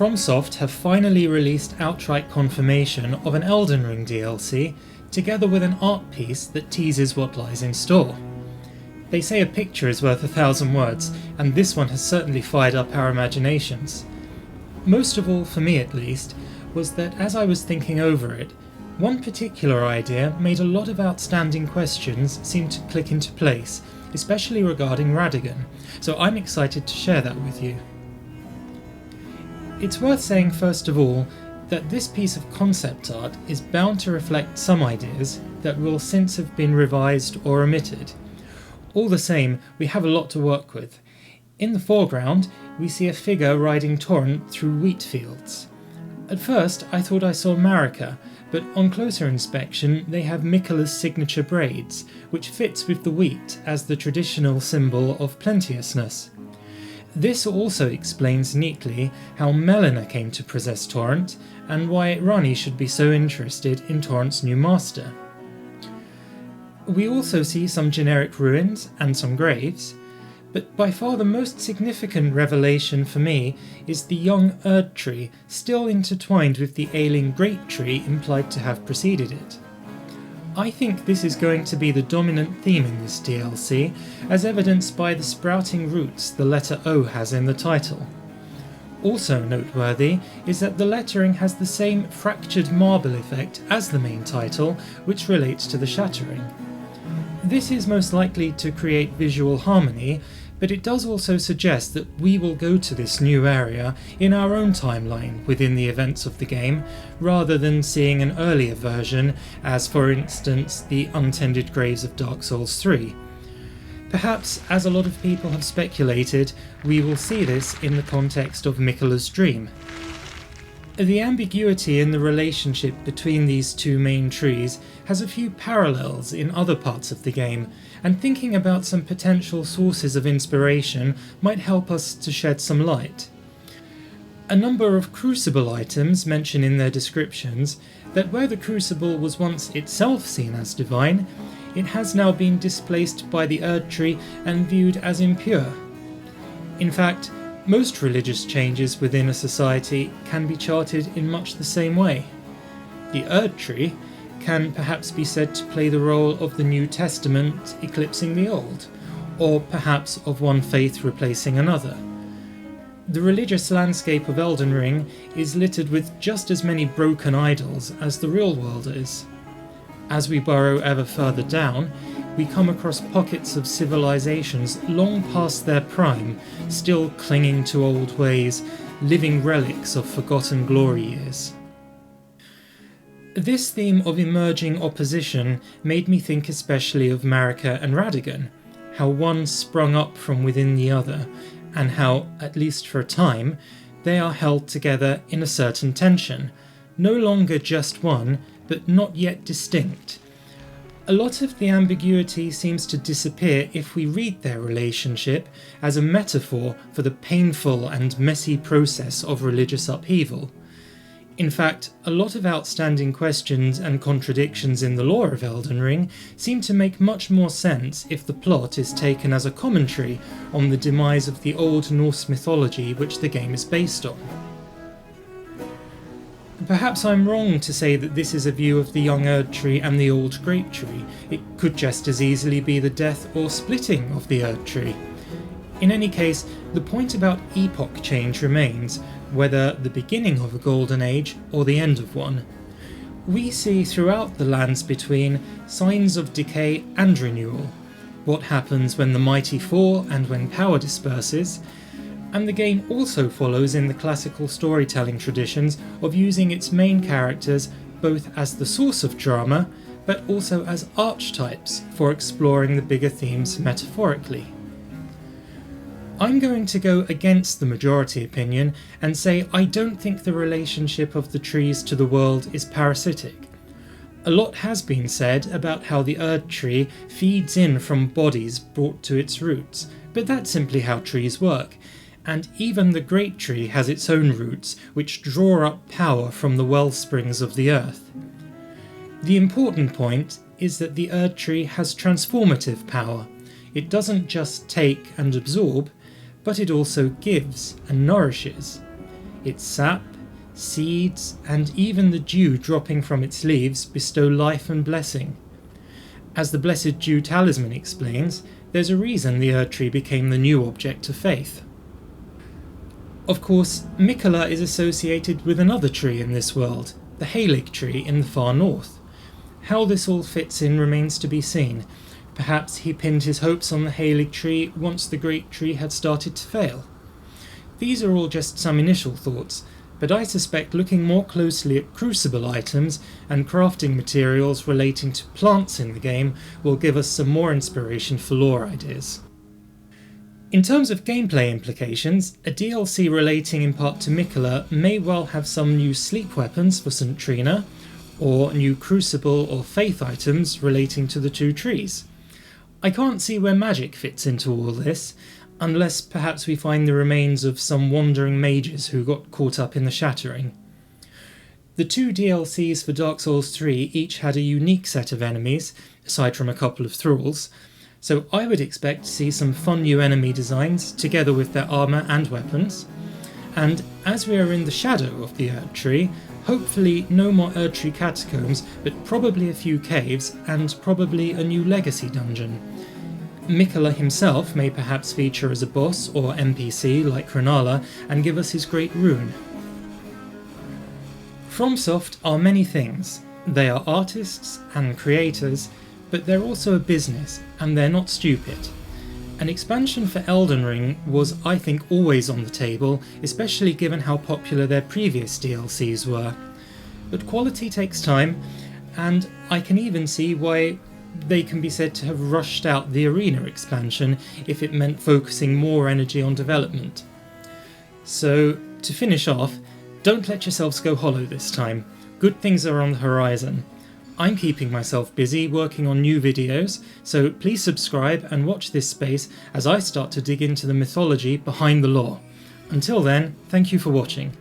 FromSoft have finally released outright confirmation of an Elden Ring DLC, together with an art piece that teases what lies in store. They say a picture is worth 1,000 words, and this one has certainly fired up our imaginations. Most of all, for me at least, was that as I was thinking over it, one particular idea made a lot of outstanding questions seem to click into place, especially regarding Radagon, so I'm excited to share that with you. It's worth saying first of all that this piece of concept art is bound to reflect some ideas that will since have been revised or omitted. All the same, we have a lot to work with. In the foreground, we see a figure riding Torrent through wheat fields. At first, I thought I saw Marika, but on closer inspection they have Mikola's signature braids, which fits with the wheat as the traditional symbol of plenteousness. This also explains neatly how Melina came to possess Torrent, and why Rani should be so interested in Torrent's new master. We also see some generic ruins and some graves, but by far the most significant revelation for me is the young Erdtree still intertwined with the ailing great tree implied to have preceded it. I think this is going to be the dominant theme in this DLC, as evidenced by the sprouting roots the letter O has in the title. Also noteworthy is that the lettering has the same fractured marble effect as the main title, which relates to the shattering. This is most likely to create visual harmony, but it does also suggest that we will go to this new area in our own timeline within the events of the game, rather than seeing an earlier version, as for instance the untended graves of Dark Souls 3. Perhaps, as a lot of people have speculated, we will see this in the context of Mikola's dream. The ambiguity in the relationship between these two main trees has a few parallels in other parts of the game, and thinking about some potential sources of inspiration might help us to shed some light. A number of crucible items mention in their descriptions that where the crucible was once itself seen as divine, it has now been displaced by the Erdtree and viewed as impure. In fact, most religious changes within a society can be charted in much the same way. The Erdtree can perhaps be said to play the role of the New Testament eclipsing the Old, or perhaps of one faith replacing another. The religious landscape of Elden Ring is littered with just as many broken idols as the real world is. As we burrow ever further down, we come across pockets of civilizations long past their prime, still clinging to old ways, living relics of forgotten glory years. This theme of emerging opposition made me think especially of Marika and Radagon, how one sprung up from within the other, and how, at least for a time, they are held together in a certain tension, no longer just one, but not yet distinct. A lot of the ambiguity seems to disappear if we read their relationship as a metaphor for the painful and messy process of religious upheaval. In fact, a lot of outstanding questions and contradictions in the lore of Elden Ring seem to make much more sense if the plot is taken as a commentary on the demise of the old Norse mythology which the game is based on. Perhaps I'm wrong to say that this is a view of the young Erdtree and the old great tree. It could just as easily be the death or splitting of the Erdtree. In any case, the point about epoch change remains, whether the beginning of a golden age or the end of one. We see throughout the lands between signs of decay and renewal, what happens when the mighty fall and when power disperses, and the game also follows in the classical storytelling traditions of using its main characters both as the source of drama, but also as archetypes for exploring the bigger themes metaphorically. I'm going to go against the majority opinion and say I don't think the relationship of the trees to the world is parasitic. A lot has been said about how the Erdtree feeds in from bodies brought to its roots, but that's simply how trees work, and even the great tree has its own roots which draw up power from the well springs of the earth. The important point is that the Erdtree has transformative power. It doesn't just take and absorb, but it also gives and nourishes. Its sap, seeds, and even the dew dropping from its leaves bestow life and blessing. As the Blessed Dew talisman explains, there's a reason the Erdtree became the new object of faith. Of course, Miquella is associated with another tree in this world, the Halig tree in the far north. How this all fits in remains to be seen. Perhaps he pinned his hopes on the Halig tree once the great tree had started to fail. These are all just some initial thoughts, but I suspect looking more closely at crucible items and crafting materials relating to plants in the game will give us some more inspiration for lore ideas. In terms of gameplay implications, a DLC relating in part to Miquella may well have some new sleep weapons for St. Trina, or new crucible or faith items relating to the two trees. I can't see where magic fits into all this, unless perhaps we find the remains of some wandering mages who got caught up in the shattering. The two DLCs for Dark Souls 3 each had a unique set of enemies, aside from a couple of thralls, so I would expect to see some fun new enemy designs together with their armour and weapons. And as we are in the shadow of the Erdtree, hopefully no more Erdtree catacombs, but probably a few caves and probably a new legacy dungeon. Miquella himself may perhaps feature as a boss or NPC like Kranala and give us his great rune. FromSoft are many things. They are artists and creators, but they're also a business, and they're not stupid. An expansion for Elden Ring was, I think, always on the table, especially given how popular their previous DLCs were. But quality takes time, and I can even see why they can be said to have rushed out the Arena expansion if it meant focusing more energy on development. So, to finish off, don't let yourselves go hollow this time. Good things are on the horizon. I'm keeping myself busy working on new videos, so please subscribe and watch this space as I start to dig into the mythology behind the lore. Until then, thank you for watching.